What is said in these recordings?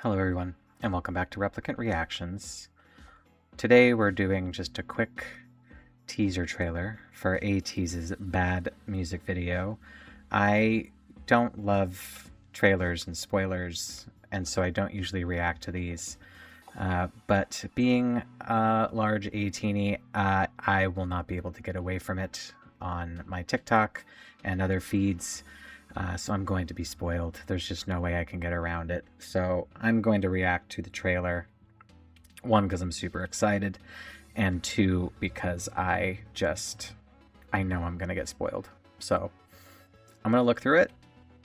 Hello everyone, and welcome back to Replicant Reactions. Today we're doing just a quick teaser trailer for Ateez's Bad music video. I don't love trailers and spoilers, and so I don't usually react to these. But being a large A-teenie, I will not be able to get away from it on my TikTok and other feeds. So I'm going to be spoiled. There's just no way I can get around it. So I'm going to react to the trailer. One, because I'm super excited, and two, because I know I'm going to get spoiled. So I'm going to look through it,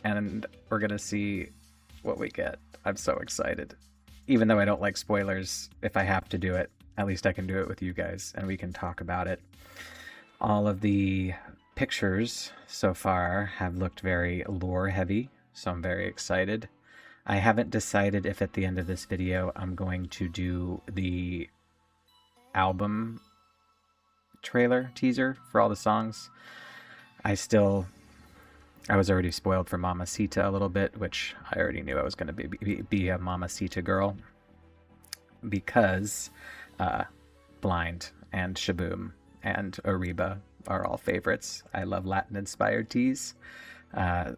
and we're going to see what we get. I'm so excited. Even though I don't like spoilers, if I have to do it, at least I can do it with you guys, and we can talk about it. All of the pictures so far have looked very lore heavy, so I'm very excited. I haven't decided if at the end of this video I'm going to do the album trailer teaser for all the songs. I was already spoiled for Mamacita a little bit, which I already knew I was going to be a Mamacita girl because Blind and Shaboom and Ariba are all favorites. I love Latin-inspired teas.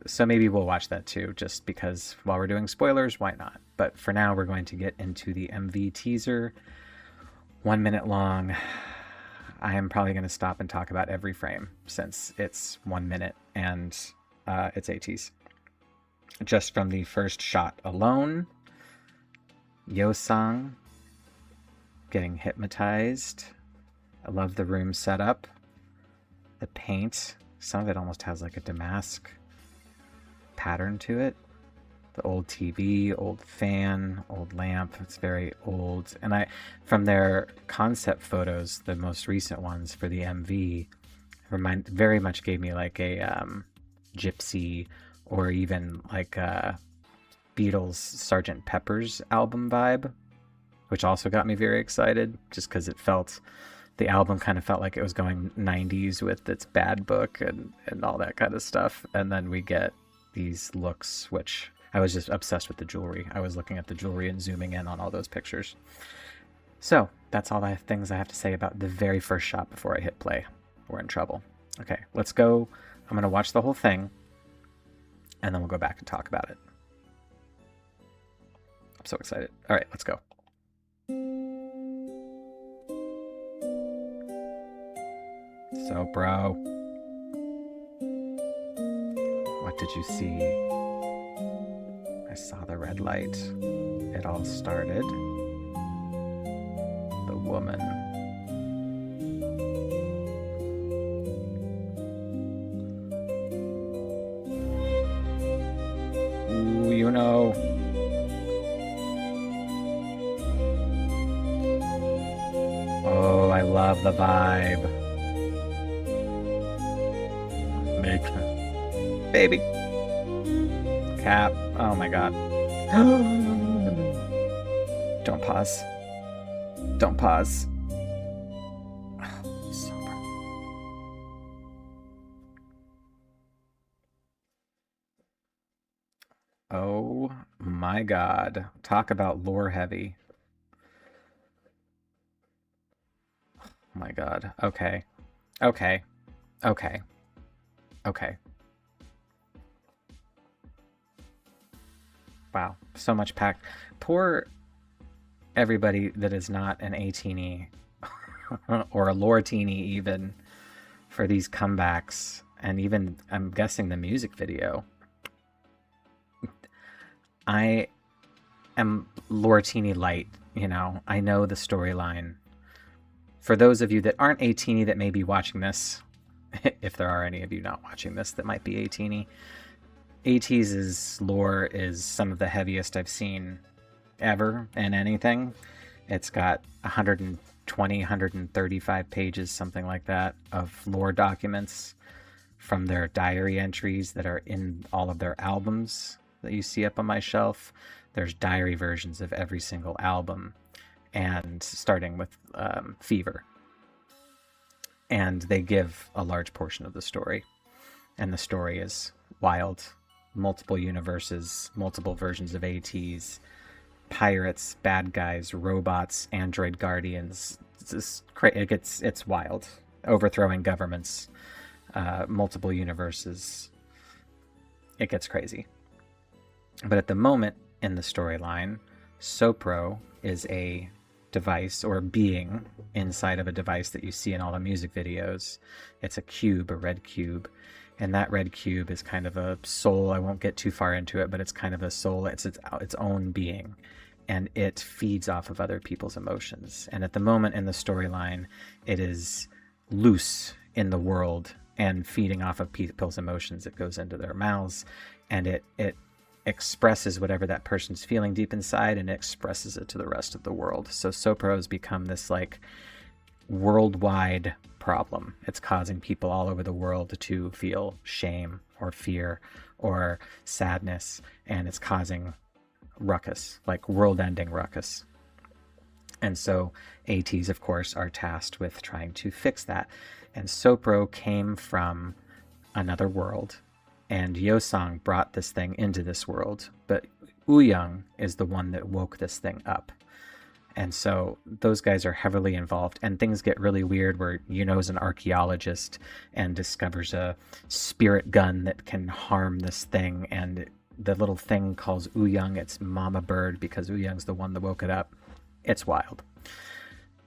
So maybe we'll watch that too, just because while we're doing spoilers, why not? But for now, we're going to get into the MV teaser. 1 minute long. I am probably going to stop and talk about every frame since it's 1 minute and it's Ateez. Just from the first shot alone, Yeosang getting hypnotized. I love the room setup. The paint, some of it almost has like a damask pattern to it. The old TV, old fan, old lamp, it's very old. And from their concept photos, the most recent ones for the MV, very much gave me like a Gypsy or even like a Beatles Sgt. Pepper's album vibe, which also got me very excited just because the album kind of felt like it was going 90s with its bad book and all that kind of stuff. And then we get these looks, which I was just obsessed with the jewelry. I was looking at the jewelry and zooming in on all those pictures. So that's all the things I have to say about the very first shot before I hit play. We're in trouble. Okay, let's go. I'm going to watch the whole thing, and then we'll go back and talk about it. I'm so excited. All right, let's go. So, bro, what did you see? I saw the red light. It all started. The woman. Ooh, you know. Oh, I love the vibe. Baby. Cap. Oh my god. Don't pause. Don't pause. Super. Oh my god. Talk about lore heavy. Oh my god. Okay. Okay. Okay. Okay. Wow, so much packed. Poor everybody that is not an A-teenie or a lore teenie even for these comebacks, and even I'm guessing the music video. I am lore teenie light, you know. I know the storyline. For those of you that aren't A-teenie that may be watching this, if there are any of you not watching this that might be A-teenie, Ateez's lore is some of the heaviest I've seen ever in anything. It's got 120, 135 pages, something like that, of lore documents from their diary entries that are in all of their albums that you see up on my shelf. There's diary versions of every single album, and starting with Fever. And they give a large portion of the story. And the story is wild. Multiple universes, multiple versions of Ateez, pirates, bad guys, robots, android guardians. It's wild. Overthrowing governments, multiple universes. It gets crazy. But at the moment in the storyline, Sopro is a device or being inside of a device that you see in all the music videos. It's a cube, a red cube. And that red cube is kind of a soul. I won't get too far into it, but it's kind of a soul. It's its own being. And it feeds off of other people's emotions. And at the moment in the storyline, it is loose in the world and feeding off of people's emotions. It goes into their mouths, and it expresses whatever that person's feeling deep inside, and it expresses it to the rest of the world. So Sopro has become this like worldwide problem. It's causing people all over the world to feel shame or fear or sadness, and it's causing ruckus, like world-ending ruckus. And so Ateez, of course, are tasked with trying to fix that. And Sopro came from another world, and Yosang brought this thing into this world, but Ouyang is the one that woke this thing up. And so those guys are heavily involved, and things get really weird where Yuno's an archaeologist and discovers a spirit gun that can harm this thing, and the little thing calls Ouyang its mama bird because Ouyang's the one that woke it up. It's wild.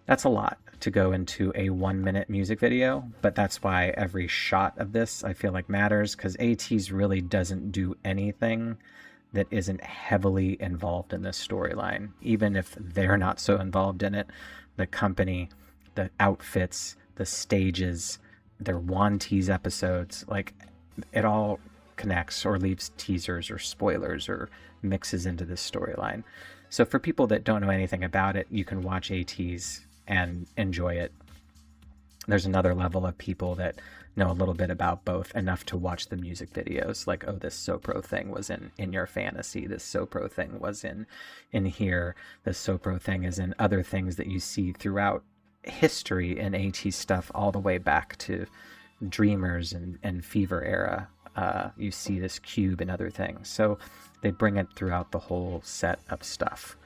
That's a lot to go into a 1-minute music video, but that's why every shot of this I feel like matters, because Ateez really doesn't do anything that isn't heavily involved in this storyline. Even if they're not so involved in it, the company, the outfits, the stages, their One Tease episodes, like it all connects or leaves teasers or spoilers or mixes into this storyline. So for people that don't know anything about it, you can watch Ateez and enjoy it. There's another level of people that know a little bit about both, enough to watch the music videos, like, oh, this Sopro thing was in your fantasy, this Sopro thing was in here, this Sopro thing is in other things that you see throughout history in Ateez stuff, all the way back to Dreamers and Fever era. You see this cube and other things. So they bring it throughout the whole set of stuff.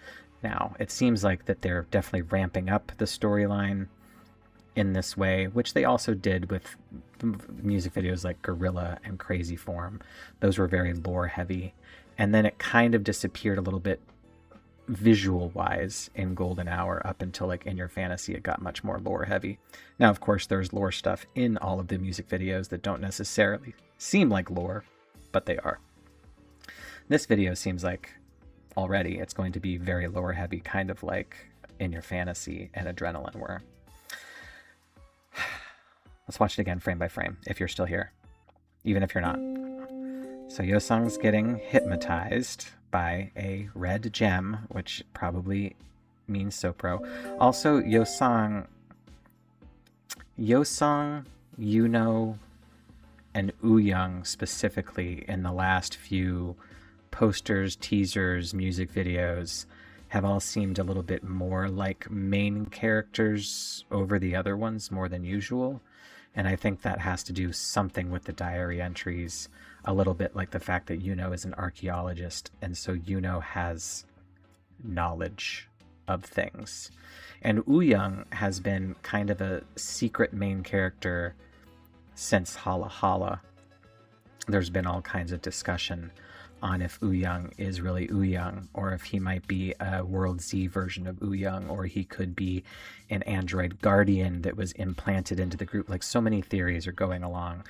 Now, it seems like that they're definitely ramping up the storyline in this way, which they also did with music videos like Gorilla and Crazy Form. Those were very lore heavy. And then it kind of disappeared a little bit visual wise in Golden Hour up until like In Your Fantasy. It got much more lore heavy. Now, of course, there's lore stuff in all of the music videos that don't necessarily seem like lore, but they are. This video seems like already it's going to be very lore heavy, kind of like In Your Fantasy and Adrenaline were. Let's watch it again frame by frame if you're still here, even if you're not. So Yosang's getting hypnotized by a red gem, which probably means Sopro. Also, Yosang, Yuno, and Ouyang specifically in the last few posters, teasers, music videos have all seemed a little bit more like main characters over the other ones more than usual. And I think that has to do something with the diary entries, a little bit like the fact that Yuno is an archaeologist, and so Yuno has knowledge of things. And Ouyang has been kind of a secret main character since Hala Hala. There's been all kinds of discussion on if Ouyang is really Ouyang, or if he might be a World Z version of Ouyang, or he could be an android guardian that was implanted into the group. Like, so many theories are going along,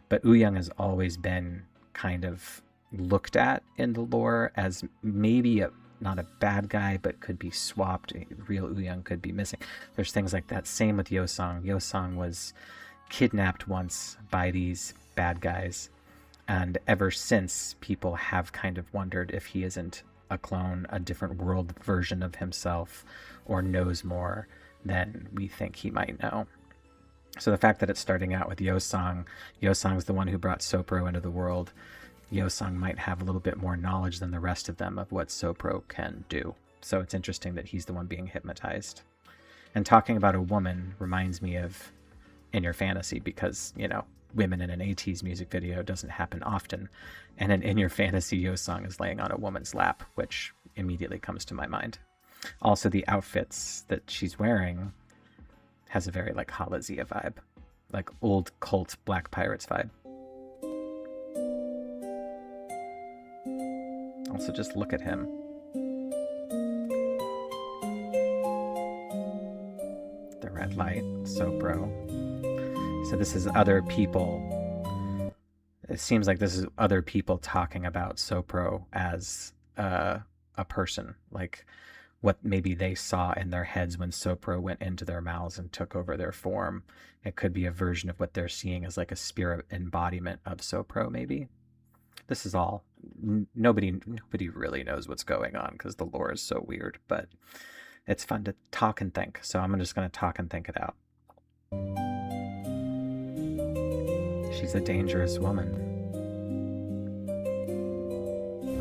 but Ouyang has always been kind of looked at in the lore as maybe not a bad guy, but could be swapped. Real Ouyang could be missing. There's things like that. Same with Yosang. Yosang was kidnapped once by these bad guys, and ever since, people have kind of wondered if he isn't a clone, a different world version of himself, or knows more than we think he might know. So the fact that it's starting out with Yosang's the one who brought Sopro into the world. Yosang might have a little bit more knowledge than the rest of them of what Sopro can do. So it's interesting that he's the one being hypnotized. And talking about a woman reminds me of In Your Fantasy, because, you know, women in an Ateez music video doesn't happen often. And an In Your Fantasy Yeosang is laying on a woman's lap, which immediately comes to my mind. Also, the outfits that she's wearing has a very like Halazia vibe, like old cult Black Pirates vibe. Also, just look at him. The red light, Sopro. So this is other people. It seems like this is other people talking about Sopro as a person, like what maybe they saw in their heads when Sopro went into their mouths and took over their form. It could be a version of what they're seeing as like a spirit embodiment of Sopro, maybe. This is all. Nobody really knows what's going on because the lore is so weird, but it's fun to talk and think. So I'm just going to talk and think it out. She's a dangerous woman.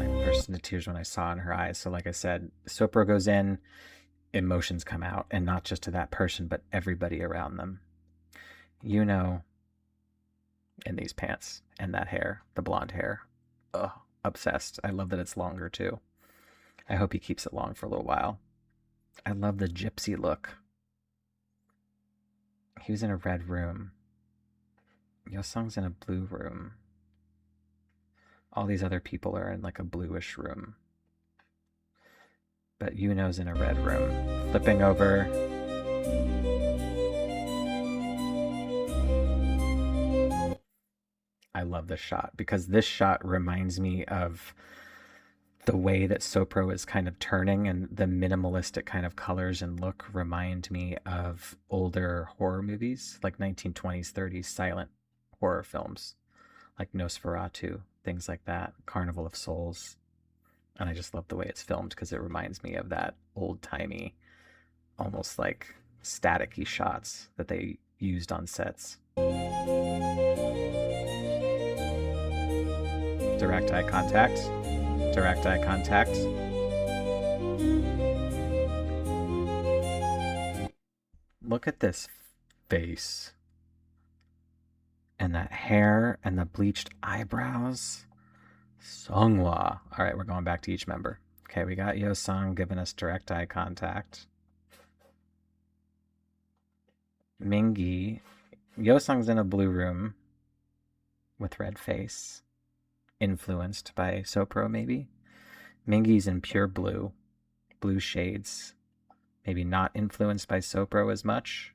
I burst into tears when I saw in her eyes. So like I said, Sopro goes in, emotions come out, and not just to that person, but everybody around them. You know, in these pants and that hair, the blonde hair. Ugh, obsessed. I love that it's longer too. I hope he keeps it long for a little while. I love the gypsy look. He was in a red room. Yeosang's in a blue room. All these other people are in like a bluish room. But Yuno's in a red room. Flipping over. I love this shot because this shot reminds me of the way that Sopro is kind of turning, and the minimalistic kind of colors and look remind me of older horror movies, like 1920s, 30s silent horror films, like Nosferatu, things like that, Carnival of Souls. And I just love the way it's filmed because it reminds me of that old-timey, almost like static-y shots that they used on sets. Direct eye contact. Direct eye contact. Look at this face. And that hair and the bleached eyebrows. Seonghwa. All right, we're going back to each member. Okay, we got Yeosang giving us direct eye contact. Mingi. Yeosang's in a blue room with red face. Influenced by Sopro, maybe. Mingi's in pure blue. Blue shades. Maybe not influenced by Sopro as much.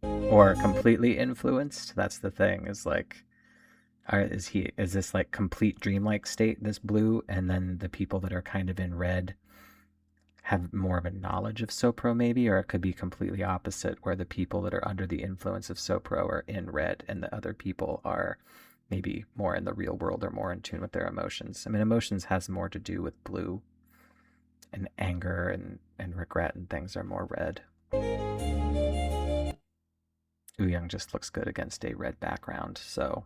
Or completely influenced. That's the thing, is like, is this like complete dreamlike state, this blue, and then the people that are kind of in red have more of a knowledge of Sopro maybe, or it could be completely opposite, where the people that are under the influence of Sopro are in red and the other people are maybe more in the real world or more in tune with their emotions. I mean, emotions has more to do with blue, and anger and regret and things are more red. Wooyoung just looks good against a red background, so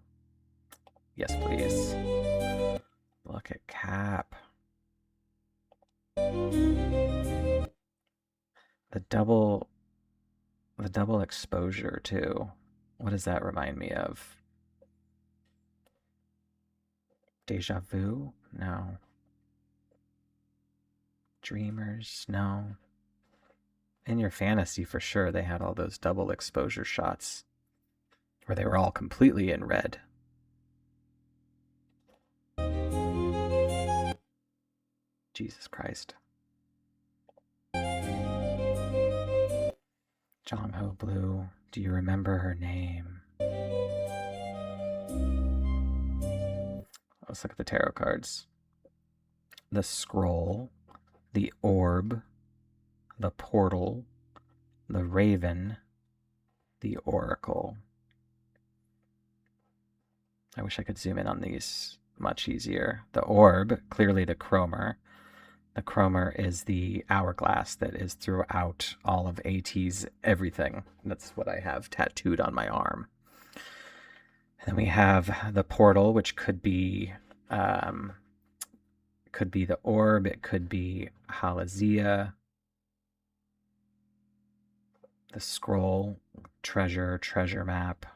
yes, please. Look at Cap. The double exposure too. What does that remind me of? Deja Vu? No. Dreamers? No. In Your Fantasy, for sure, they had all those double exposure shots where they were all completely in red. Jesus Christ. Jongho Blue, do you remember her name? Let's look at the tarot cards. The Scroll, the Orb, the Portal, the Raven, the Oracle. I wish I could zoom in on these much easier. The Orb, clearly the Chromer. The Chromer is the hourglass that is throughout all of Ateez everything. That's what I have tattooed on my arm. And then we have the Portal, which could be the Orb, it could be Halazia. The Scroll, treasure map.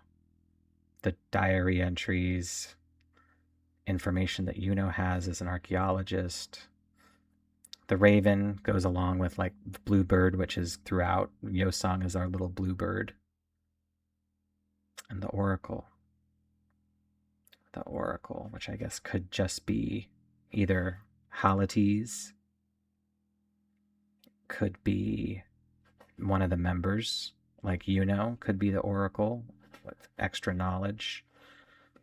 the diary entries, information that Yuno has as an archaeologist. The raven goes along with like the bluebird, which is throughout. Yosang is our little bluebird. And the oracle. The oracle, which I guess could just be either Ateez, could be one of the members, like Yuno, could be the oracle with extra knowledge.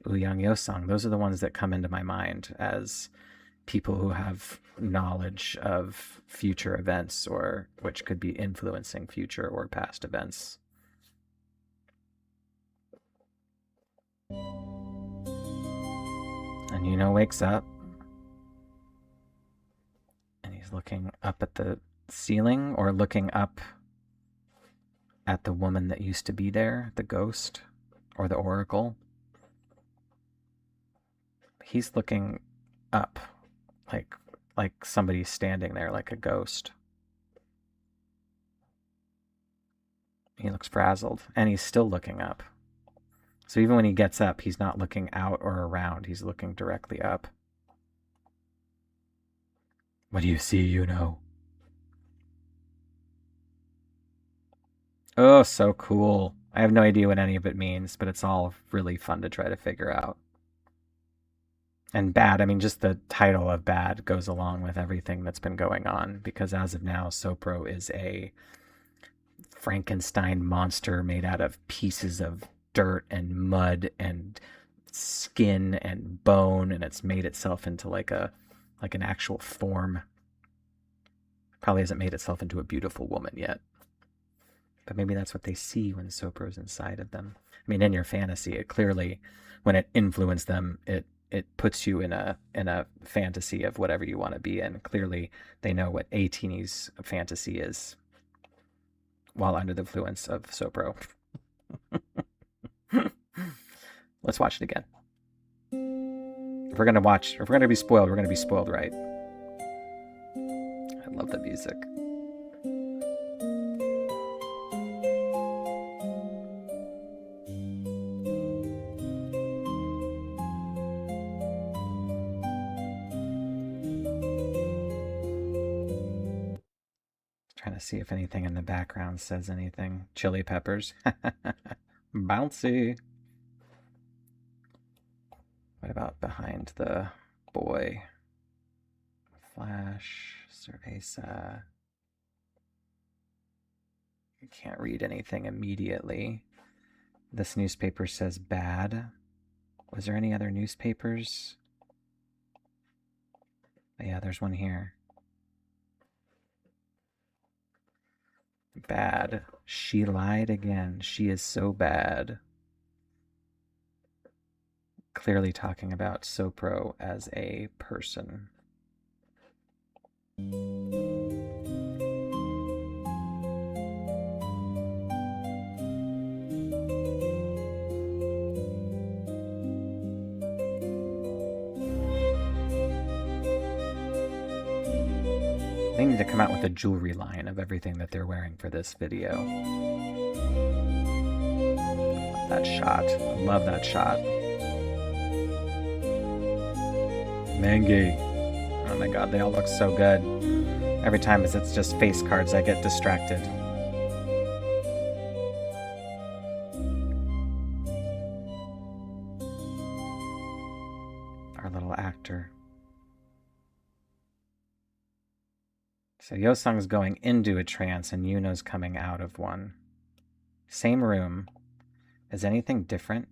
Ouyang Yosang, those are the ones that come into my mind as people who have knowledge of future events, or which could be influencing future or past events. And Yuno wakes up and he's looking up at the ceiling, or looking up at the woman that used to be there, the ghost or the oracle. He's looking up like somebody's standing there, like a ghost. He looks frazzled, and he's still looking up. So even when he gets up, he's not looking out or around, he's looking directly up. What do you see, Yuno? Oh, so cool. I have no idea what any of it means, but it's all really fun to try to figure out. And bad, I mean, just the title of bad goes along with everything that's been going on, because as of now, Sopro is a Frankenstein monster made out of pieces of dirt and mud and skin and bone, and it's made itself into like an actual form. Probably hasn't made itself into a beautiful woman yet. But maybe that's what they see when Sopro's inside of them. I mean, in your fantasy, it clearly, when it influenced them, it puts you in a fantasy of whatever you want to be in. Clearly, they know what Ateez's fantasy is while under the influence of Sopro. Let's watch it again. If we're gonna be spoiled, we're gonna be spoiled right. I love the music. Trying to see if anything in the background says anything. Chili peppers. Bouncy. What about behind the boy? Flash, Cerveza. You can't read anything immediately. This newspaper says bad. Was there any other newspapers? Yeah, there's one here. Bad. She lied again. She is so bad. Clearly talking about Sopro as a person. They need to come out with a jewelry line of everything that they're wearing for this video. That shot. I love that shot. Mangi. Oh my god, they all look so good. Every time it's just face cards, I get distracted. Our little actor. So Yosung's going into a trance and Yuno's coming out of one. Same room. Is anything different?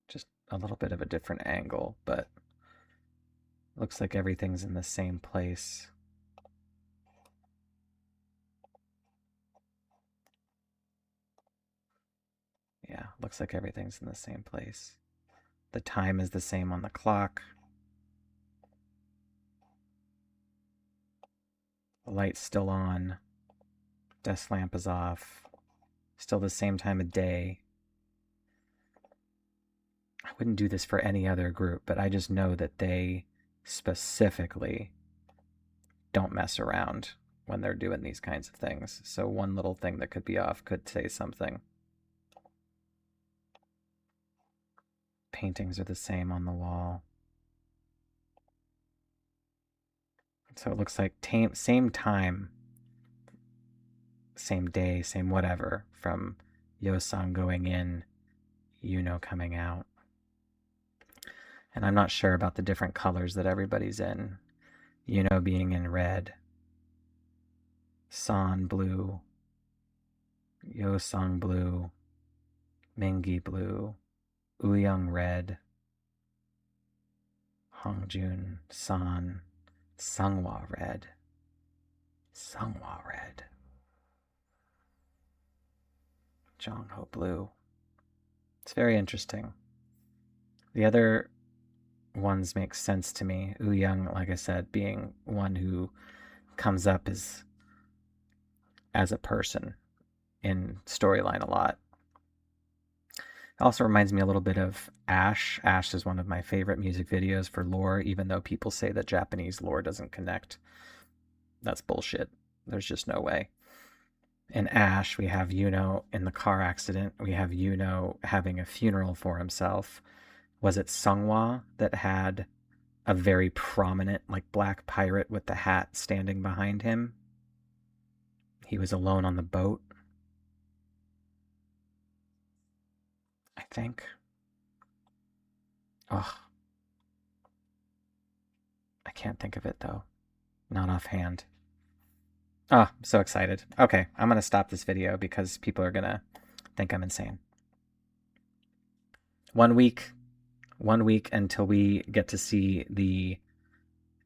Just a little bit of a different angle, but looks like everything's in the same place. Yeah, looks like everything's in the same place. The time is the same on the clock. The light's still on. Desk lamp is off. Still the same time of day. I wouldn't do this for any other group, but I just know that they specifically don't mess around when they're doing these kinds of things. So one little thing that could be off could say something. Paintings are the same on the wall. So it looks like same time, same day, same whatever, from Yo-sang going in, Yuno coming out. And I'm not sure about the different colors that everybody's in. Yuno being in red, San blue, Yo-sang blue, Mingi blue, Uyang red, Hongjun, San, Sungwa red, Jongho blue. It's very interesting. The other ones make sense to me. Uyang, like I said, being one who comes up as a person in storyline a lot. It also reminds me a little bit of Ash. Ash is one of my favorite music videos for lore, even though people say that Japanese lore doesn't connect. That's bullshit. There's just no way. In Ash, we have Yuno in the car accident. We have Yuno having a funeral for himself. Was it Sungwa that had a very prominent, like, black pirate with the hat standing behind him? He was alone on the boat, I think. Ugh. I can't think of it, though. Not offhand. Oh, I'm so excited. Okay, I'm going to stop this video because people are going to think I'm insane. 1 week. 1 week until we get to see the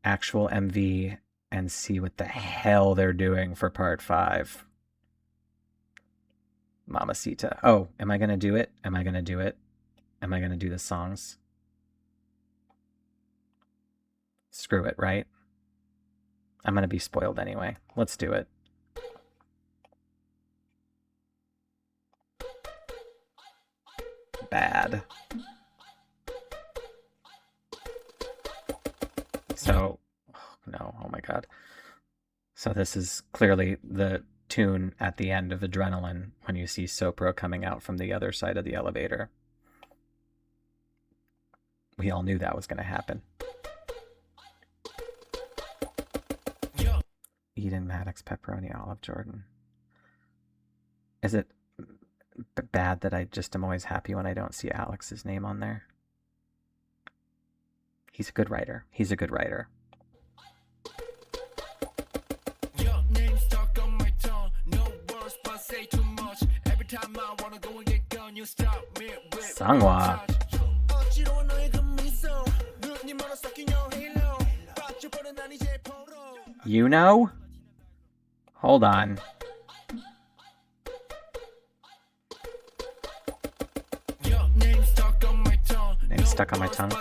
actual MV and see what the hell they're doing for part 5. Mamacita. Oh, am I going to do it? Am I going to do it? Am I going to do the songs? Screw it, right? I'm going to be spoiled anyway. Let's do it. Bad. So, oh no, oh my god. So this is clearly the tune at the end of Adrenaline when you see Sopro coming out from the other side of the elevator. We all knew that was going to happen. Eden, Maddox, Pepperoni, Olive, Jordan. Is it bad that I just am always happy when I don't see Alex's name on there? He's a good writer. He's a good writer. Sungwa. You know? Hold on. Name stuck on my tongue.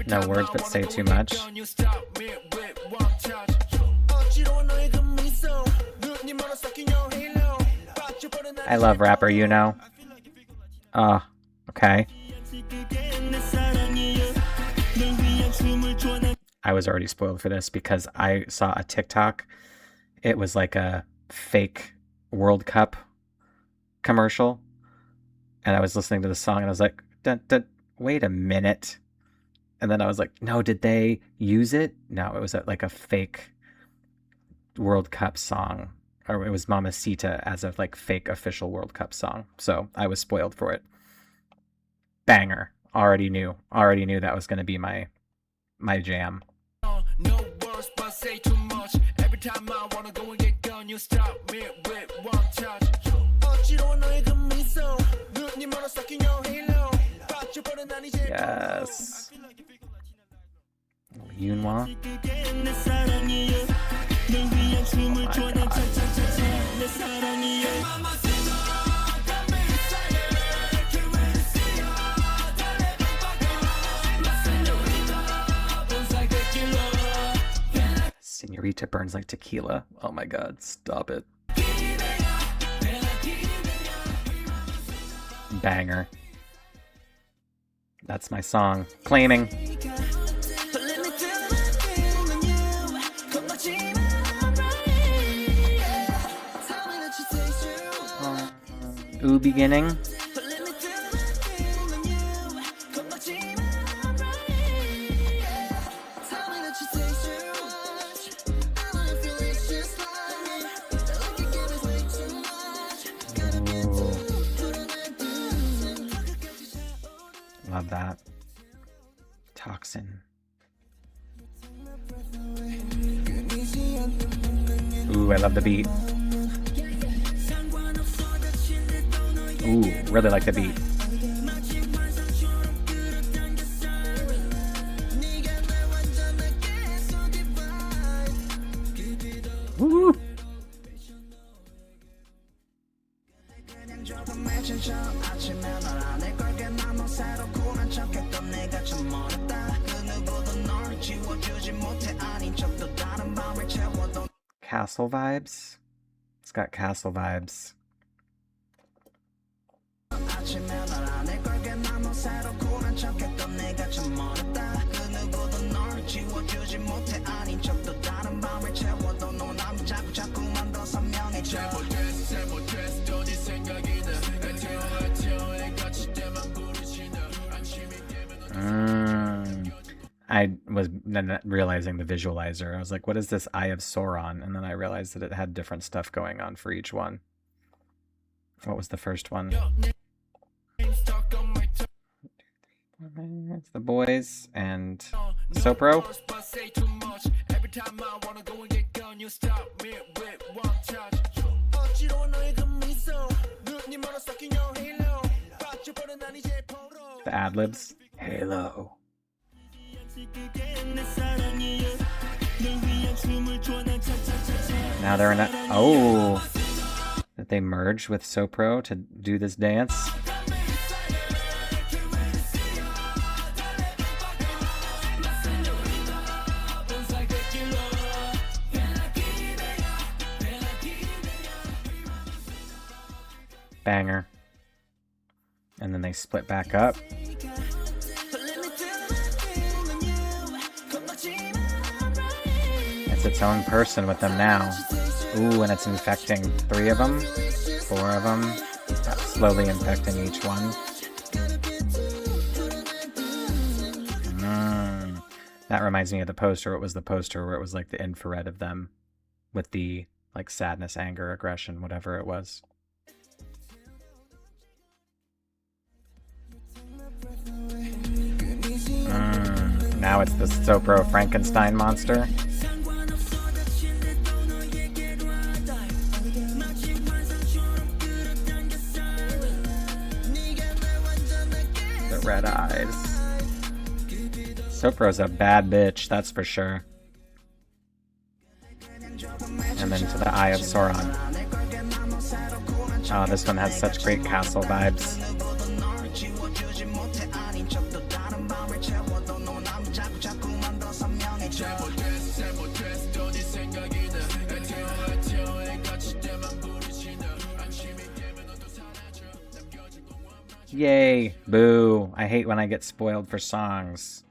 No words but say too much. I love rapper, you know. Okay. I was already spoiled for this because I saw a TikTok. It was like a fake World Cup commercial. And I was listening to the song and I was like, wait a minute. And then I was like, no, did they use it? No, it was like a fake World Cup song. Or it was Mamacita as a like fake official World Cup song. So I was spoiled for it. Banger. Already knew that was going to be my jam. No words but say too much. Every time I wanna go and get gone, you stop me with one touch. Yes. Yunhwa. Senorita burns like tequila. Oh my god, stop it. Banger. That's my song. Claiming. ooh beginning. Love that. Toxin. Ooh, I love the beat. Ooh, really like the beat. Woo! Castle vibes? It's got castle vibes. I was then realizing the visualizer. I was like, what is this Eye of Sauron? And then I realized that it had different stuff going on for each one. What was the first one? It's the boys and Sopro. The ad-libs. Halo. Now they're in a... Oh! That they merged with Sopro to do this dance. Banger. And then they split back up. It's its own person with them now. Ooh, and it's infecting 3 of them, 4 of them, slowly infecting each one. That reminds me of the poster. It was the poster where it was like the infrared of them with the like sadness, anger, aggression, whatever it was. Now it's the Sopro Frankenstein monster. The red eyes. Sopro's a bad bitch, that's for sure. And then to the Eye of Sauron. Oh, this one has such great castle vibes. Yay, boo. I hate when I get spoiled for songs.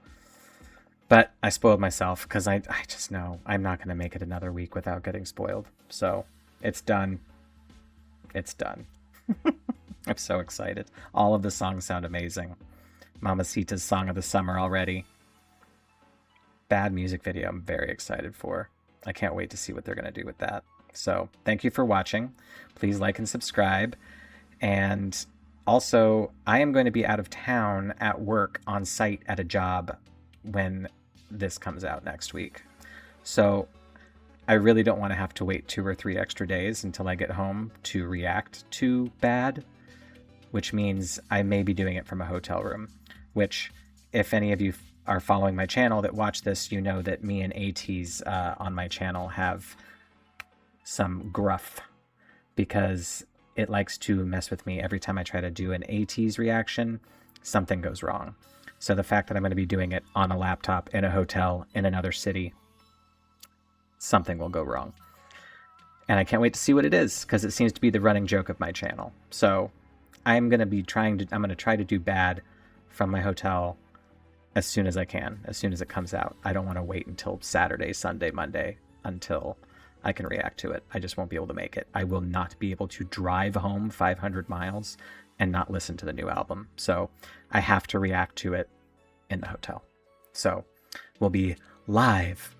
But I spoiled myself because I just know I'm not going to make it another week without getting spoiled. So it's done. It's done. I'm so excited. All of the songs sound amazing. Mamacita's song of the summer already. Bad music video I'm very excited for. I can't wait to see what they're going to do with that. So thank you for watching. Please like and subscribe. And also, I am going to be out of town at work on site at a job when this comes out next week. So I really don't want to have to wait 2 or 3 extra days until I get home to react to Bad, which means I may be doing it from a hotel room, which if any of you are following my channel that watch this, you know that me and Ateez on my channel have some gruff because it likes to mess with me every time I try to do an Ateez reaction. Something goes wrong. So the fact that I'm going to be doing it on a laptop in a hotel in another city, something will go wrong. And I can't wait to see what it is because it seems to be the running joke of my channel. So I'm going to try to do Bad from my hotel as soon as I can, as soon as it comes out. I don't want to wait until Saturday, Sunday, Monday until I can react to it. I just won't be able to make it. I will not be able to drive home 500 miles and not listen to the new album. So I have to react to it in the hotel. So we'll be live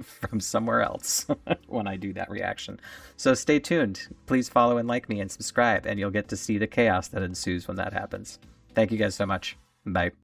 from somewhere else when I do that reaction. So stay tuned. Please follow and like me and subscribe, and you'll get to see the chaos that ensues when that happens. Thank you guys so much. Bye.